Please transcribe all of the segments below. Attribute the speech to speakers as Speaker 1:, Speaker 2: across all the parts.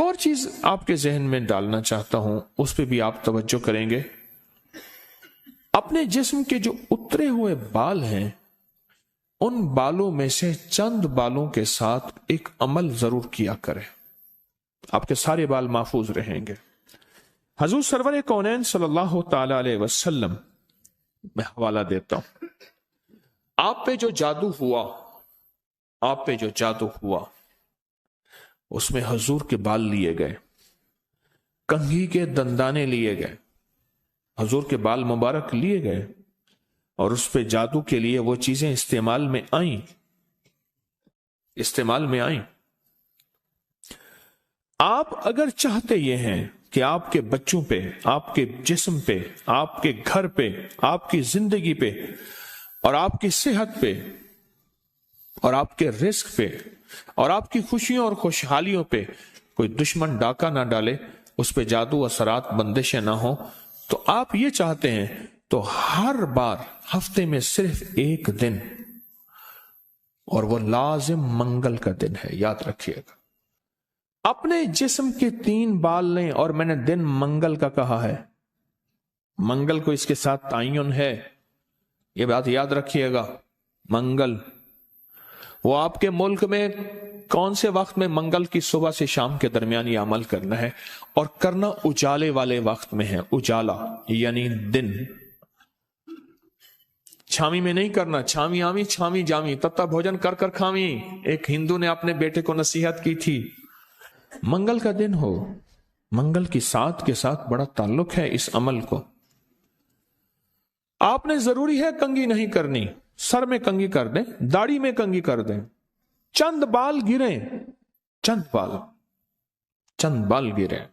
Speaker 1: ایک اور چیز آپ کے ذہن میں ڈالنا چاہتا ہوں، اس پہ بھی آپ توجہ کریں گے۔ اپنے جسم کے جو اترے ہوئے بال ہیں، ان بالوں میں سے چند بالوں کے ساتھ ایک عمل ضرور کیا کریں، آپ کے سارے بال محفوظ رہیں گے۔ حضور سرور کونین صلی اللہ تعالی علیہ وسلم، میں حوالہ دیتا ہوں، آپ پہ جو جادو ہوا اس میں حضور کے بال لیے گئے، کنگھی کے دندانے لیے گئے، حضور کے بال مبارک لیے گئے، اور اس پہ جادو کے لیے وہ چیزیں استعمال میں آئیں۔ آپ اگر چاہتے یہ ہیں کہ آپ کے بچوں پہ، آپ کے جسم پہ، آپ کے گھر پہ، آپ کی زندگی پہ، اور آپ کی صحت پہ، اور آپ کے رزق پہ، اور آپ کی خوشیوں اور خوشحالیوں پہ کوئی دشمن ڈاکہ نہ ڈالے، اس پہ جادو اثرات بندشیں نہ ہوں، تو آپ یہ چاہتے ہیں تو ہر بار ہفتے میں صرف ایک دن، اور وہ لازم منگل کا دن ہے، یاد رکھیے گا، اپنے جسم کے 3 بال لیں، اور میں نے دن منگل کا کہا ہے، منگل کو اس کے ساتھ تعین ہے، یہ بات یاد رکھیے گا۔ منگل وہ آپ کے ملک میں کون سے وقت میں منگل کی صبح سے شام کے درمیان یہ عمل کرنا ہے، اور کرنا اجالے والے وقت میں ہے، اجالا یعنی دن، چھامی میں نہیں کرنا، چھامی آمی چھامی جامی تتا بھوجن کر کر کھامی، ایک ہندو نے اپنے بیٹے کو نصیحت کی تھی۔ منگل کا دن ہو، منگل کی ساتھ کے ساتھ بڑا تعلق ہے اس عمل کو۔ آپ نے ضروری ہے کنگھی نہیں کرنی، سر میں کنگھی کر دیں، داڑھی میں کنگھی کر دیں، چند بال گریں، چند بال گریں،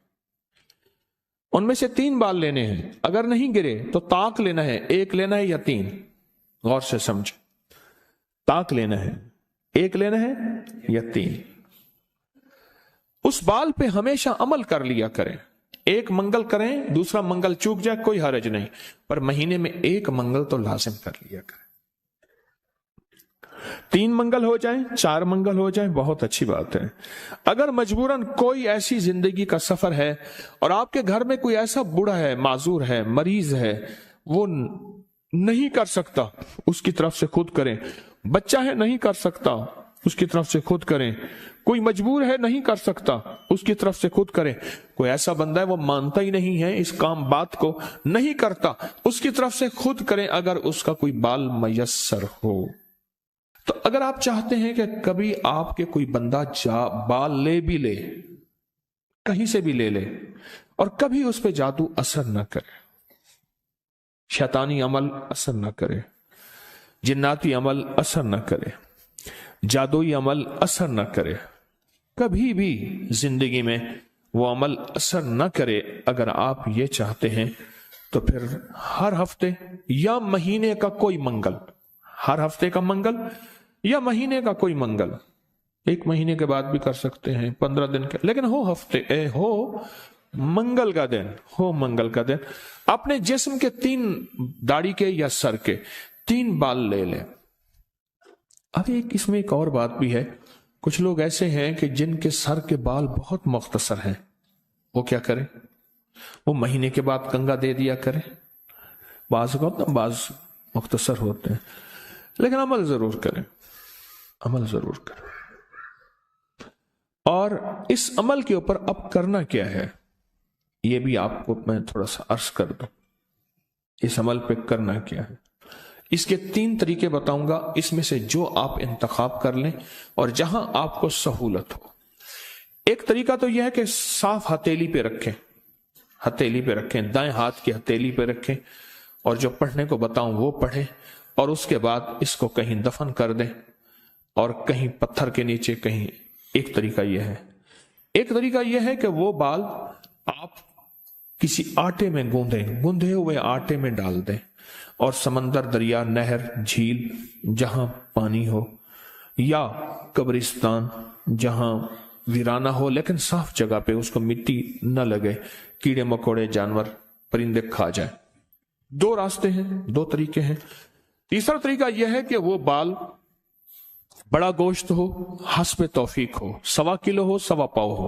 Speaker 1: ان میں سے 3 بال لینے ہیں، اگر نہیں گرے تو طاق لینا ہے، 1 لینا ہے یا 3، غور سے سمجھ، طاق لینا ہے، 1 لینا ہے یا 3، اس بال پہ ہمیشہ عمل کر لیا کریں، 1 منگل کریں، دوسرا منگل چوک جائے کوئی حرج نہیں، پر مہینے میں 1 منگل تو لازم کر لیا کریں، 3 منگل ہو جائیں، 4 منگل ہو جائیں، بہت اچھی بات ہے۔ اگر مجبوراً کوئی ایسی زندگی کا سفر ہے اور آپ کے گھر میں کوئی ایسا بوڑھا ہے، معذور ہے، مریض ہے، وہ نہیں کر سکتا، اس کی طرف سے خود کریں، بچہ ہے نہیں کر سکتا، اس کی طرف سے خود کریں، کوئی مجبور ہے نہیں کر سکتا، اس کی طرف سے خود کریں، کوئی ایسا بندہ ہے وہ مانتا ہی نہیں ہے اس بات کو، نہیں کرتا، اس کی طرف سے خود کریں اگر اس کا کوئی بال میسر ہو۔ تو اگر آپ چاہتے ہیں کہ کبھی آپ کے کوئی بندہ بال لے بھی لے، کہیں سے بھی لے لے، اور کبھی اس پہ جادو اثر نہ کرے، شیطانی عمل اثر نہ کرے، جناتی عمل اثر نہ کرے، جادوئی عمل اثر نہ کرے، کبھی بھی زندگی میں وہ عمل اثر نہ کرے، اگر آپ یہ چاہتے ہیں تو پھر ہر ہفتے یا مہینے کا کوئی منگل، ہر ہفتے کا منگل یا مہینے کا کوئی منگل، 1 مہینے کے بعد بھی کر سکتے ہیں، 15 دن کے، لیکن ہو منگل کا دن، ہو منگل کا دن، اپنے جسم کے 3 داڑھی کے یا سر کے 3 بال لے لیں۔ اب اس میں ایک اور بات بھی ہے، کچھ لوگ ایسے ہیں کہ جن کے سر کے بال بہت مختصر ہیں، وہ کیا کریں؟ وہ مہینے کے بعد کنگا دے دیا کریں، بعض مختصر ہوتے ہیں، لیکن عمل ضرور کریں، عمل ضرور کریں۔ اور اس عمل کے اوپر اب کرنا کیا ہے، یہ بھی آپ کو میں تھوڑا سا عرض کر دوں، اس عمل پہ کرنا کیا ہے۔ اس کے 3 طریقے بتاؤں گا، اس میں سے جو آپ انتخاب کر لیں اور جہاں آپ کو سہولت ہو۔ ایک طریقہ تو یہ ہے کہ صاف ہتھیلی پہ رکھیں، ہتھیلی پہ رکھیں، دائیں ہاتھ کی ہتھیلی پہ رکھیں، اور جو پڑھنے کو بتاؤں وہ پڑھیں، اور اس کے بعد اس کو کہیں دفن کر دیں، اور کہیں پتھر کے نیچے کہیں۔ ایک طریقہ یہ ہے۔ ایک طریقہ یہ ہے کہ وہ بال آپ کسی آٹے میں گوندھے ہوئے آٹے میں ڈال دیں، اور سمندر، دریا، نہر، جھیل جہاں پانی ہو، یا قبرستان جہاں ویرانہ ہو لیکن صاف جگہ پہ، اس کو مٹی نہ لگے، کیڑے مکوڑے، جانور، پرندے کھا جائیں۔ 2 راستے ہیں، 2 طریقے ہیں۔ تیسرا طریقہ یہ ہے کہ وہ بال بڑا گوشت ہو، حسب توفیق ہو، 1.25 کلو ہو، 1.25 پاؤ ہو،